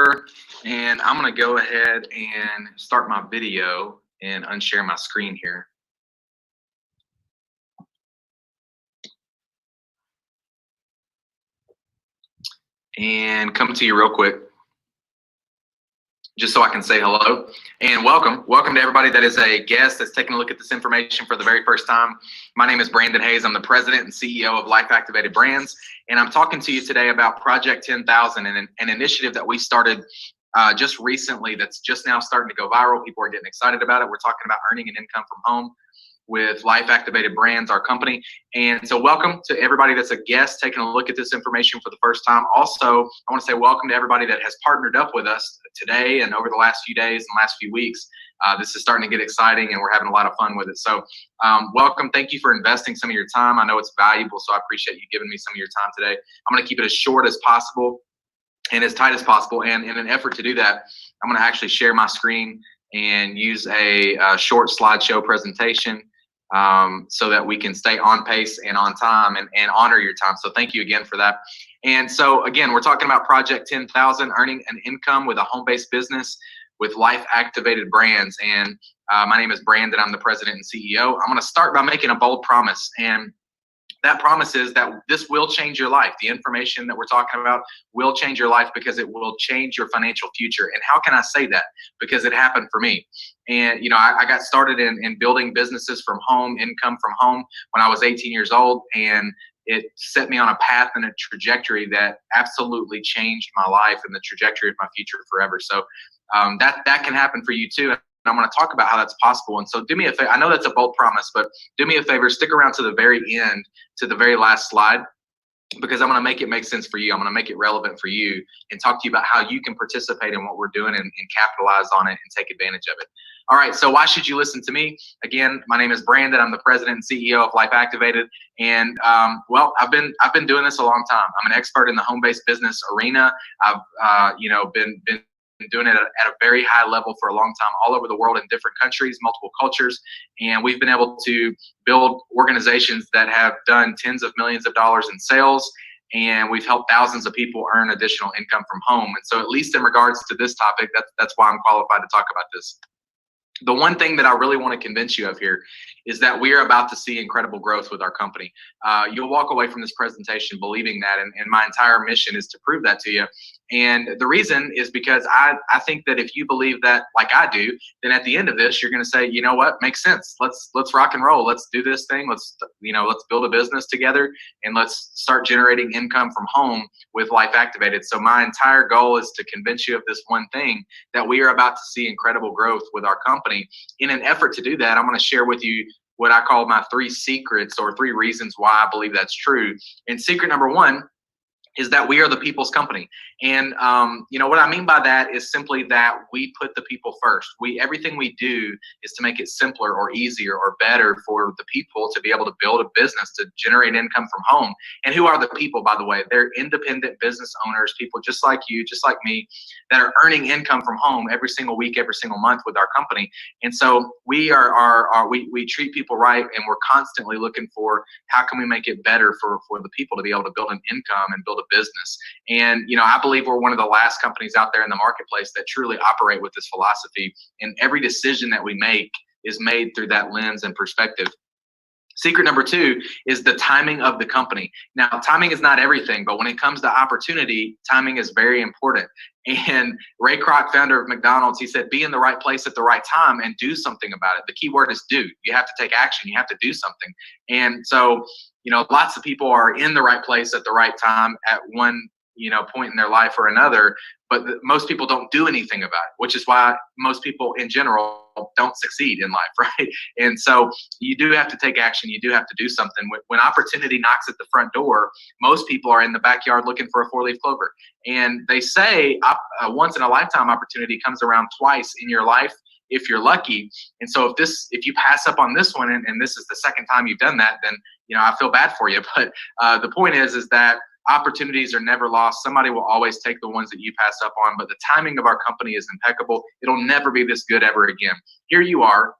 Chapter, and I'm going to go ahead and start my video and unshare my screen here. And come to you real quick, just so I can say hello and welcome. Welcome to everybody that is a guest that's taking a look at this information for the very first time. My name is Brandon Hayes. I'm the president and CEO of Life Activated Brands, and I'm talking to you today about Project 10,000, and an initiative that we started just recently that's just now starting to go viral. People are getting excited about it. We're talking about earning an income from home with Life Activated Brands, our company. And so welcome to everybody that's a guest taking a look at this information for the first time. Also, I want to say welcome to everybody that has partnered up with us today and over the last few days and last few weeks. This is starting to get exciting and we're having a lot of fun with it. So welcome. Thank you for investing some of your time. I know it's valuable, so I appreciate you giving me some of your time today. I'm going to keep it as short as possible and as tight as possible. And in an effort to do that, I'm going to actually share my screen and use a short slideshow presentation so that we can stay on pace and on time and honor your time. So thank you again for that. And so again, we're talking about Project 10,000, earning an income with a home-based business with Life Activated Brands. And my name is Brandon. I'm the president and CEO. I'm going to start by making a bold promise. And that promise is that this will change your life. The information that we're talking about will change your life because it will change your financial future. And how can I say that? Because it happened for me. And, you know, I got started in building businesses from home, income from home, when I was 18 years old. And it set me on a path and a trajectory that absolutely changed my life and the trajectory of my future forever. So that can happen for you too. I'm going to talk about how that's possible. And so do me a favor. I know that's a bold promise, but do me a favor, stick around to the very end, to the very last slide, because I'm going to make it make sense for you. I'm going to make it relevant for you and talk to you about how you can participate in what we're doing and capitalize on it and take advantage of it. All right. So why should you listen to me? Again, my name is Brandon. I'm the president and CEO of Life Activated. And well, I've been doing this a long time. I'm an expert in the home-based business arena. I've been doing it at a very high level for a long time, all over the world in different countries, multiple cultures. And we've been able to build organizations that have done tens of millions of dollars in sales. And we've helped thousands of people earn additional income from home. And so at least in regards to this topic, that's why I'm qualified to talk about this. The one thing that I really want to convince you of here is that we are about to see incredible growth with our company. You'll walk away from this presentation believing that, and my entire mission is to prove that to you. And the reason is because I think that if you believe that like I do, then at the end of this, you're going to say, you know what, makes sense. Let's rock and roll. Let's do this thing. Let's build a business together and let's start generating income from home with Life Activated. So my entire goal is to convince you of this one thing, that we are about to see incredible growth with our company. In an effort to do that, I'm going to share with you what I call my 3 secrets, or 3 reasons why I believe that's true. And secret number 1 is that we are the people's company. And what I mean by that is simply that we put the people first. Everything we do is to make it simpler or easier or better for the people to be able to build a business, to generate income from home. And who are the people, by the way? They're independent business owners, people just like you, just like me, that are earning income from home every single week, every single month with our company. And so we treat people right, and we're constantly looking for how can we make it better for the people to be able to build an income and build a business. And I believe we're one of the last companies out there in the marketplace that truly operate with this philosophy, and every decision that we make is made through that lens and perspective. Secret number 2 is the timing of the company. Now, timing is not everything, but when it comes to opportunity, timing is very important. And Ray Kroc, founder of McDonald's, he said, be in the right place at the right time and do something about it. The key word is do. You have to take action. You have to do something. And so, lots of people are in the right place at the right time at one point in their life or another, but most people don't do anything about it, which is why most people in general don't succeed in life, right? And so you do have to take action. You do have to do something. When opportunity knocks at the front door, most people are in the backyard looking for a 4-leaf clover. And they say a once in a lifetime opportunity comes around twice in your life, if you're lucky. And so if you pass up on this one, and this is the second time you've done that, then I feel bad for you. But the point is that opportunities are never lost. Somebody will always take the ones that you pass up on, but the timing of our company is impeccable. It'll never be this good ever again. Here you are.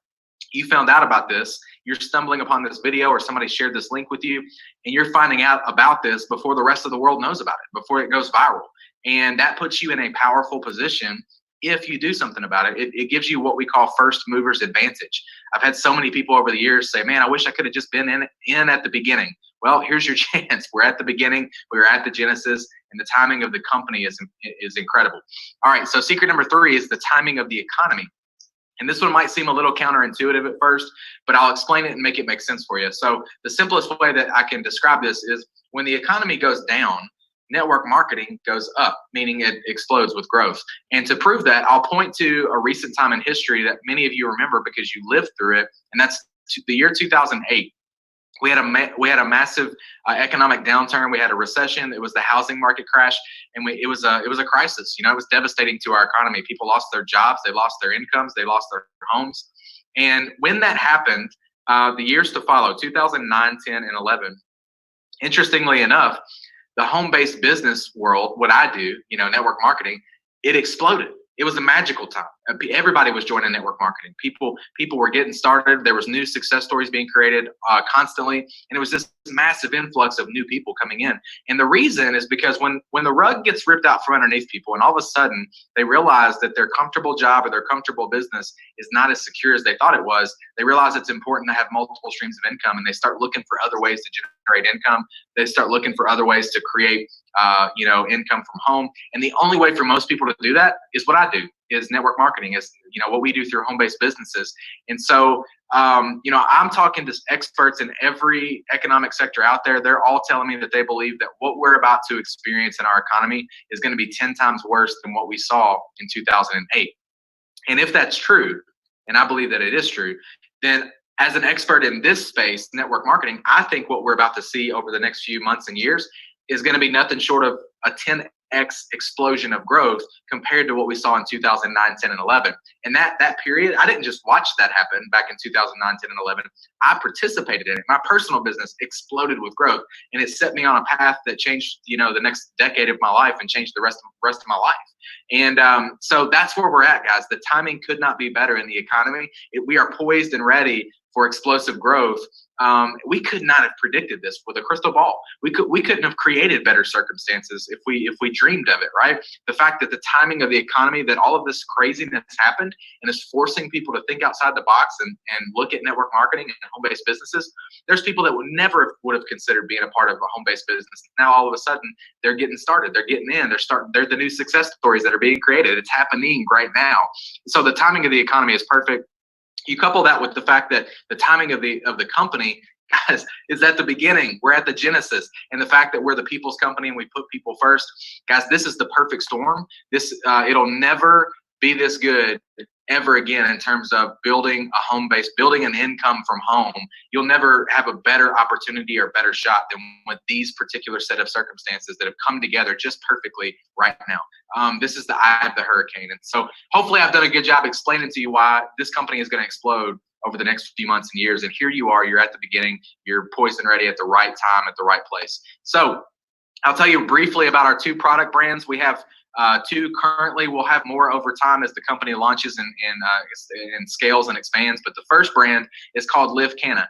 You found out about this. You're stumbling upon this video, or somebody shared this link with you, and you're finding out about this before the rest of the world knows about it, before it goes viral. And that puts you in a powerful position if you do something about it. It gives you what we call first movers advantage. I've had so many people over the years say, man, I wish I could have just been in at the beginning. Well, here's your chance. We're at the beginning. We're at the genesis, and the timing of the company is incredible. All right, so secret number 3 is the timing of the economy. And this one might seem a little counterintuitive at first, but I'll explain it and make it make sense for you. So the simplest way that I can describe this is when the economy goes down, network marketing goes up, meaning it explodes with growth. And to prove that, I'll point to a recent time in history that many of you remember because you lived through it, and that's the year 2008. We had a massive economic downturn. We had a recession. It was the housing market crash, and it was a crisis. You know, it was devastating to our economy. People lost their jobs, they lost their incomes, they lost their homes. And when that happened, the years to follow, 2009, 10, and 11, interestingly enough, the home-based business world, what I do, you know, network marketing, it exploded. It was a magical time. Everybody was joining network marketing. People were getting started. There was new success stories being created constantly, and it was this massive influx of new people coming in. And the reason is because when the rug gets ripped out from underneath people, and all of a sudden they realize that their comfortable job or their comfortable business is not as secure as they thought it was, they realize it's important to have multiple streams of income, and they start looking for other ways to generate income. They start looking for other ways to create income from home. And the only way for most people to do that is what I do, is network marketing, is, you know, what we do through home-based businesses. And so, I'm talking to experts in every economic sector out there. They're all telling me that they believe that what we're about to experience in our economy is going to be 10 times worse than what we saw in 2008. And if that's true, and I believe that it is true, then as an expert in this space, network marketing, I think what we're about to see over the next few months and years is going to be nothing short of a 10x explosion of growth compared to what we saw in 2009, 10, and 11. And that period, I didn't just watch that happen back in 2009, 10, and 11. I participated in it. My personal business exploded with growth, and it set me on a path that changed, the next decade of my life and changed the rest of my life. And so that's where we're at, guys. The timing could not be better in the economy. We are poised and ready for explosive growth. We could not have predicted this with a crystal ball. We couldn't have created better circumstances if we dreamed of it, right? The fact that the timing of the economy, that all of this craziness happened and is forcing people to think outside the box and look at network marketing and home-based businesses. There's people that would have considered being a part of a home-based business. Now all of a sudden they're getting started. They're getting in. They're the new success stories that are being created. It's happening right now. So the timing of the economy is perfect. You couple that with the fact that the timing of the company, guys, is at the beginning. We're at the genesis, and the fact that we're the people's company and we put people first, guys. This is the perfect storm. It'll never be this good ever again in terms of building a home base, building an income from home. You'll never have a better opportunity or better shot than with these particular set of circumstances that have come together just perfectly right now. This is the eye of the hurricane. And so hopefully I've done a good job explaining to you why this company is going to explode over the next few months and years. And here you are, you're at the beginning, you're poised and ready at the right time, at the right place. So I'll tell you briefly about our two product brands. We have two currently. We'll have more over time as the company launches and scales and expands. But the first brand is called Live Canna.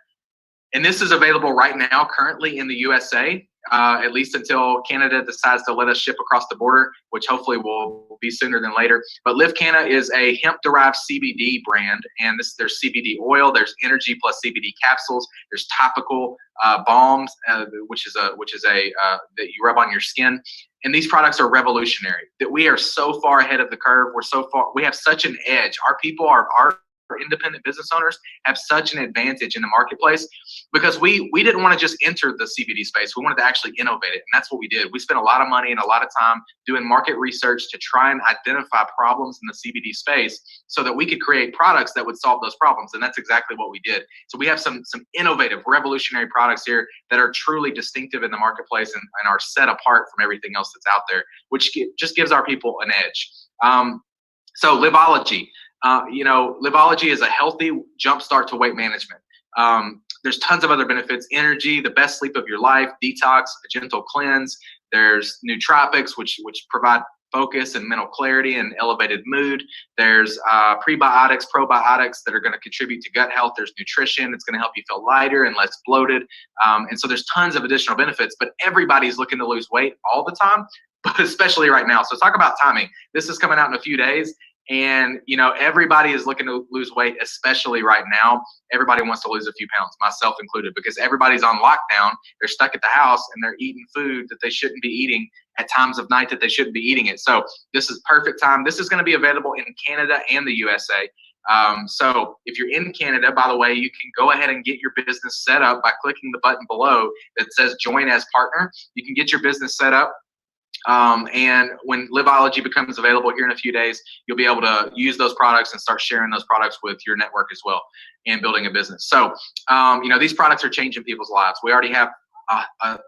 And this is available right now currently in the USA, at least until Canada decides to let us ship across the border, which hopefully will be sooner than later. But Live Canna is a hemp-derived CBD brand, and there's CBD oil, there's energy plus CBD capsules, there's topical balms, which is a that you rub on your skin. And these products are revolutionary. That we are so far ahead of the curve. We have such an edge. Our people our independent business owners have such an advantage in the marketplace because we didn't want to just enter the CBD space. We wanted to actually innovate it. And that's what we did. We spent a lot of money and a lot of time doing market research to try and identify problems in the CBD space so that we could create products that would solve those problems. And that's exactly what we did. So we have some innovative, revolutionary products here that are truly distinctive in the marketplace and are set apart from everything else that's out there, which just gives our people an edge. So Liveology. Liveology is a healthy jumpstart to weight management. There's tons of other benefits: energy, the best sleep of your life, detox, a gentle cleanse. There's nootropics, which provide focus and mental clarity and elevated mood. There's prebiotics, probiotics that are going to contribute to gut health. There's nutrition. It's going to help you feel lighter and less bloated. And so there's tons of additional benefits, but everybody's looking to lose weight all the time. but especially right now. So talk about timing. This is coming out in a few days. And, everybody is looking to lose weight, especially right now. Everybody wants to lose a few pounds, myself included, because everybody's on lockdown. They're stuck at the house and they're eating food that they shouldn't be eating at times of night that they shouldn't be eating it. So this is perfect time. This is going to be available in Canada and the USA. So if you're in Canada, by the way, you can go ahead and get your business set up by clicking the button below that says join as partner. You can get your business set up. And when Liveology becomes available here in a few days, you'll be able to use those products and start sharing those products with your network as well and building a business. So, these products are changing people's lives. We already have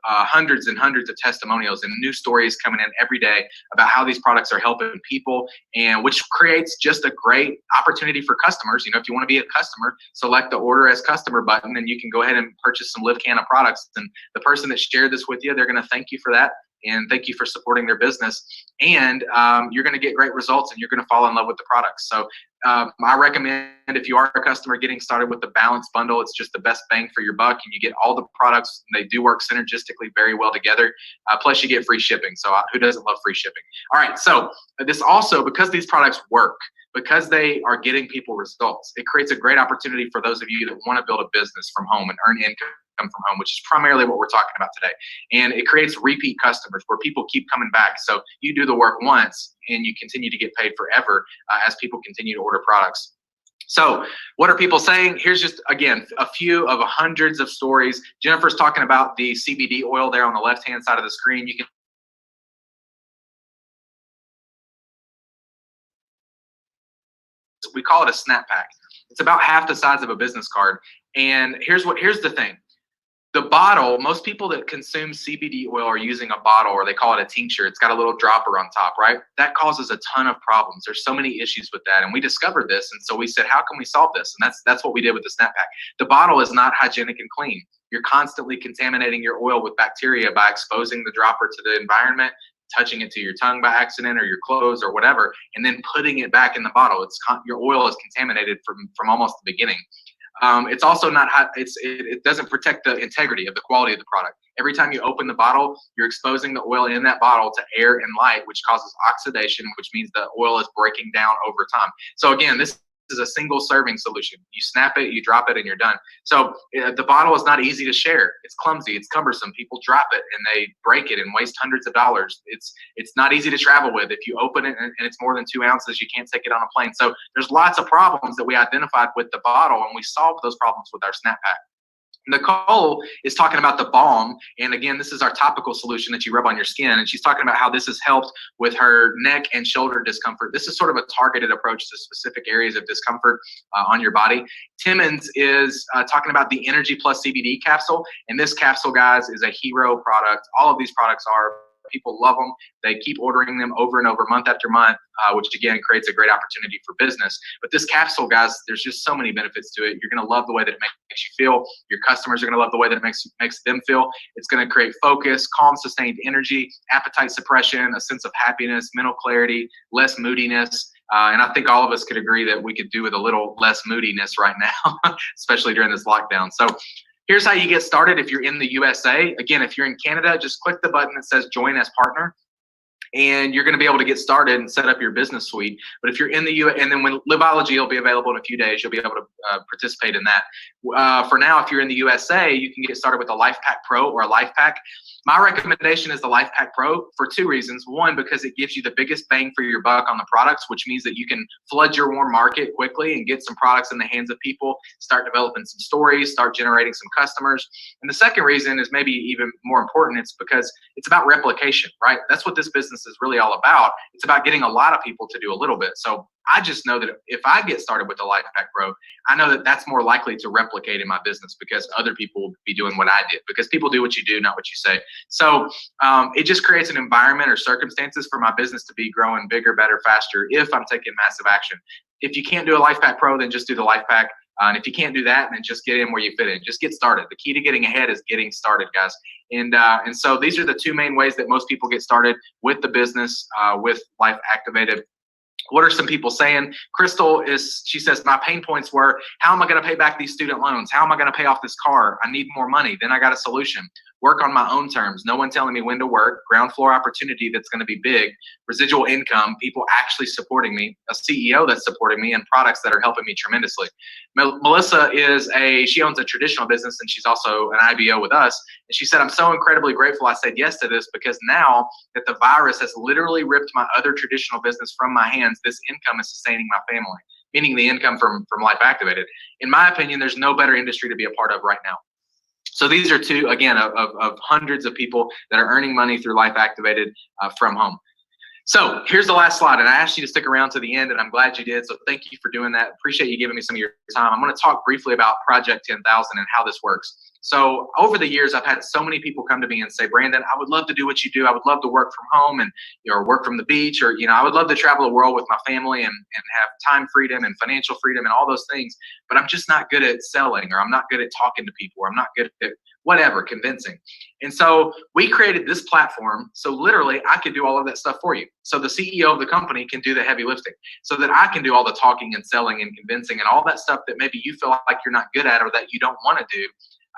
hundreds and hundreds of testimonials and new stories coming in every day about how these products are helping people, and which creates just a great opportunity for customers. If you want to be a customer, select the order as customer button and you can go ahead and purchase some Live Canna products. And the person that shared this with you, they're going to thank you for that. And thank you for supporting their business. And you're going to get great results and you're going to fall in love with the products. So I recommend, if you are a customer, getting started with the Balance Bundle. It's just the best bang for your buck, and you get all the products. And they do work synergistically very well together. Plus you get free shipping. So who doesn't love free shipping? All right. So this also, because these products work, because they are getting people results, it creates a great opportunity for those of you that want to build a business from home and earn income from home, which is primarily what we're talking about today. And it creates repeat customers where people keep coming back. So you do the work once and you continue to get paid forever as people continue to order products. So what are people saying? Here's just, again, a few of hundreds of stories. Jennifer's talking about the CBD oil there on the left-hand side of the screen. You can we call it a snap pack. It's about half the size of a business card. And here's the thing. The bottle, most people that consume CBD oil are using a bottle, or they call it a tincture. It's got a little dropper on top, right? That causes a ton of problems. There's so many issues with that. And we discovered this. And so we said, how can we solve this? And that's what we did with the snap pack. The bottle is not hygienic and clean. You're constantly contaminating your oil with bacteria by exposing the dropper to the environment, touching it to your tongue by accident or your clothes or whatever, and then putting it back in the bottle. Your oil is contaminated from almost the beginning. It's also not hot. It doesn't protect the integrity of the quality of the product. Every time you open the bottle, you're exposing the oil in that bottle to air and light, which causes oxidation, which means the oil is breaking down over time. So again, this is a single serving solution. You snap it, you drop it, and you're done. So the bottle is not easy to share. It's clumsy, it's cumbersome. People drop it and they break it and waste hundreds of dollars. It's not easy to travel with. If you open it and it's more than 2 ounces, you can't take it on a plane. So there's lots of problems that we identified with the bottle, and we solved those problems with our snap pack. Nicole is talking about the balm, and again, this is our topical solution that you rub on your skin, and she's talking about how this has helped with her neck and shoulder discomfort. This is sort of a targeted approach to specific areas of discomfort on your body. Timmons is talking about the Energy Plus CBD capsule, and this capsule, guys, is a hero product. All of these products are. People love them. They keep ordering them over and over, month after month, which again creates a great opportunity for business. But this capsule, guys, there's just so many benefits to it. You're going to love the way that it makes you feel. Your customers are going to love the way that it makes them feel. It's going to create focus, calm, sustained energy, appetite suppression, a sense of happiness, mental clarity, less moodiness. And I think all of us could agree that we could do with a little less moodiness right now, especially during this lockdown. So here's how you get started if you're in the USA. Again, if you're in Canada, just click the button that says join as partner, and you're going to be able to get started and set up your business suite. But if you're in the US, and then when Liveology will be available in a few days, you'll be able to participate in that. For now, if you're in the USA, you can get started with a Life Pack Pro or a Life Pack. My recommendation is the Life Pack Pro for two reasons. One, because it gives you the biggest bang for your buck on the products, which means that you can flood your warm market quickly and get some products in the hands of people, start developing some stories, start generating some customers. And the second reason is maybe even more important. It's because it's about replication, right? That's what this business is really all about. It's about getting a lot of people to do a little bit. So I just know that if I get started with the Life Pack Pro, I know that that's more likely to replicate in my business because other people will be doing what I did, because people do what you do, not what you say. So it just creates an environment or circumstances for my business to be growing bigger, better, faster if I'm taking massive action. If you can't do a Life Pack Pro, then just do the Life Pack. And if you can't do that, then just get in where you fit in. Just get started. The key to getting ahead is getting started, guys. And so these are the two main ways that most people get started with the business, with Life Activated. What are some people saying? She says, my pain points were, how am I going to pay back these student loans? How am I going to pay off this car? I need more money. Then I got a solution. Work on my own terms. No one telling me when to work. Ground floor opportunity that's going to be big. Residual income. People actually supporting me. A CEO that's supporting me, and products that are helping me tremendously. Melissa she owns a traditional business, and she's also an IBO with us. And she said, I'm so incredibly grateful I said yes to this, because now that the virus has literally ripped my other traditional business from my hands, this income is sustaining my family, meaning the income from Life Activated. In my opinion, there's no better industry to be a part of right now. So these are two, again, of hundreds of people that are earning money through Life Activated from home. So here's the last slide, and I asked you to stick around to the end, and I'm glad you did. So thank you for doing that. Appreciate you giving me some of your time. I'm going to talk briefly about Project 10,000 and how this works. So over the years, I've had so many people come to me and say, Brandon, I would love to do what you do. I would love to work from home and work from the beach, or I would love to travel the world with my family and have time freedom and financial freedom and all those things. But I'm just not good at selling, or I'm not good at talking to people, or I'm not good at whatever, convincing. And so we created this platform so literally I could do all of that stuff for you. So the CEO of the company can do the heavy lifting, so that I can do all the talking and selling and convincing and all that stuff that maybe you feel like you're not good at or that you don't want to do.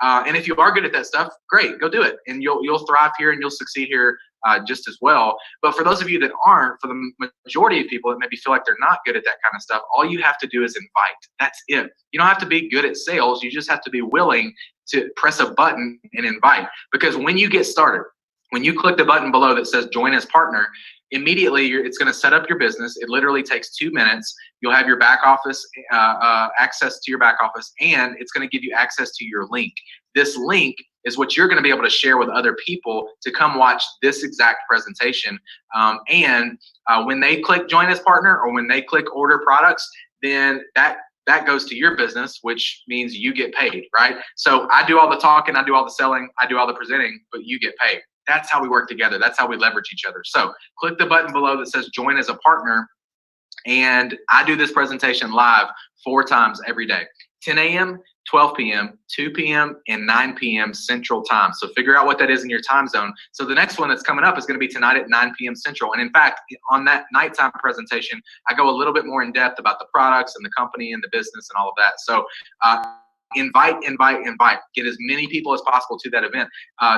And if you are good at that stuff, great, go do it. And you'll thrive here and you'll succeed here just as well. But for those of you that aren't, for the majority of people that maybe feel like they're not good at that kind of stuff, all you have to do is invite. That's it. You don't have to be good at sales. You just have to be willing to press a button and invite. Because when you get started, when you click the button below that says join as partner, immediately it's going to set up your business. It literally takes 2 minutes. You'll have your back office, access to your back office, and it's going to give you access to your link. This link is what you're going to be able to share with other people to come watch this exact presentation. When they click join as partner, or when they click order products, then that goes to your business, which means you get paid, right? So I do all the talking, I do all the selling, I do all the presenting, but you get paid. That's how we work together. That's how we leverage each other. So click the button below that says join as a partner. And I do this presentation live 4 times every day, 10 a.m., 12 p.m., 2 p.m., and 9 p.m. Central Time. So figure out what that is in your time zone. So the next one that's coming up is going to be tonight at 9 p.m. Central. And in fact, on that nighttime presentation, I go a little bit more in depth about the products and the company and the business and all of that. So invite. Get as many people as possible to that event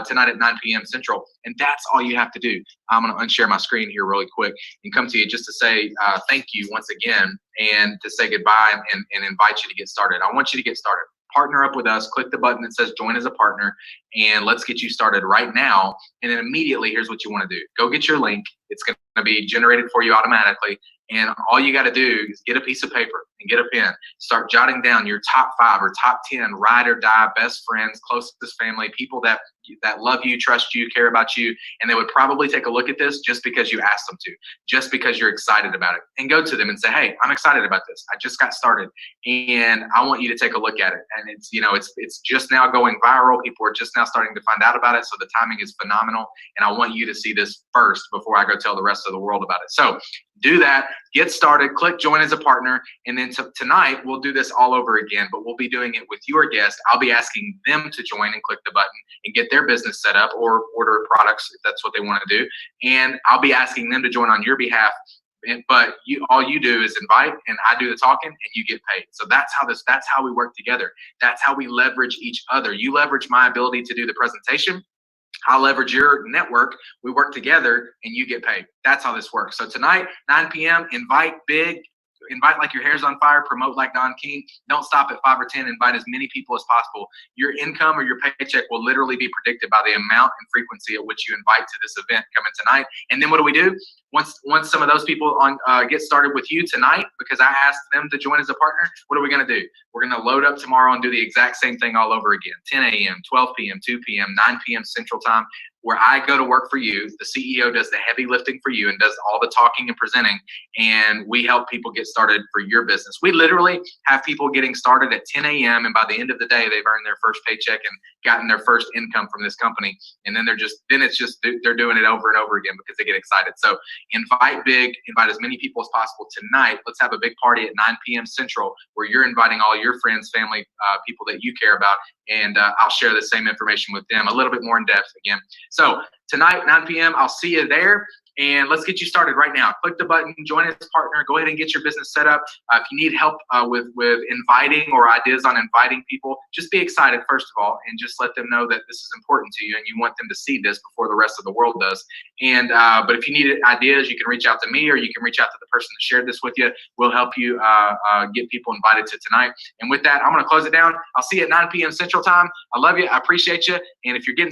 tonight at 9 p.m. Central. And that's all you have to do. I'm going to unshare my screen here really quick and come to you just to say thank you once again, and to say goodbye and invite you to get started. I want you to get started. Partner up with us. Click the button that says join as a partner, and let's get you started right now. And then immediately, here's what you want to do. Go get your link. It's going to be generated for you automatically. And all you got to do is get a piece of paper and get a pen. Start jotting down your top 5 or top 10 ride or die best friends, closest family, people that love you, trust you, care about you. And they would probably take a look at this just because you asked them to, just because you're excited about it. And go to them and say, hey, I'm excited about this. I just got started and I want you to take a look at it. And it's just now going viral. People are just now starting to find out about it. So the timing is phenomenal. And I want you to see this first before I go tell the rest of the world about it. So do that, get started, click join as a partner, and then tonight we'll do this all over again, but we'll be doing it with your guest. I'll be asking them to join and click the button and get their business set up or order products if that's what they want to do. And I'll be asking them to join on your behalf. But all you do is invite, and I do the talking, and you get paid. So that's how we work together. That's how we leverage each other. You leverage my ability to do the presentation. I'll leverage your network. We work together and you get paid. That's how this works. So tonight, 9 p.m., invite big. Invite like your hair's on fire, promote like Don King. Don't stop at 5 or 10, invite as many people as possible. Your income or your paycheck will literally be predicted by the amount and frequency at which you invite to this event coming tonight. And then what do? Once some of those people get started with you tonight, because I asked them to join as a partner, what are we going to do? We're going to load up tomorrow and do the exact same thing all over again. 10 a.m., 12 p.m., 2 p.m., 9 p.m. Central Time, where I go to work for you. The CEO does the heavy lifting for you and does all the talking and presenting, and we help people get started for your business. We literally have people getting started at 10 a.m. and by the end of the day, they've earned their first paycheck and gotten their first income from this company. And then they're doing it over and over again because they get excited. So invite big, invite as many people as possible tonight. Let's have a big party at 9 p.m. Central where you're inviting all your friends, family, people that you care about, and I'll share the same information with them a little bit more in depth again. So tonight, 9 p.m., I'll see you there. and let's get you started right now. Click the button, join as a partner, go ahead and get your business set up. If you need help with inviting or ideas on inviting people, just be excited first of all, and just let them know that this is important to you and you want them to see this before the rest of the world does. And but if you need ideas, you can reach out to me, or you can reach out to the person that shared this with you. We'll help you get people invited to tonight. And with that, I'm going to close it down. I'll see you at 9 p.m. Central Time. I love you. I appreciate you. And if you're getting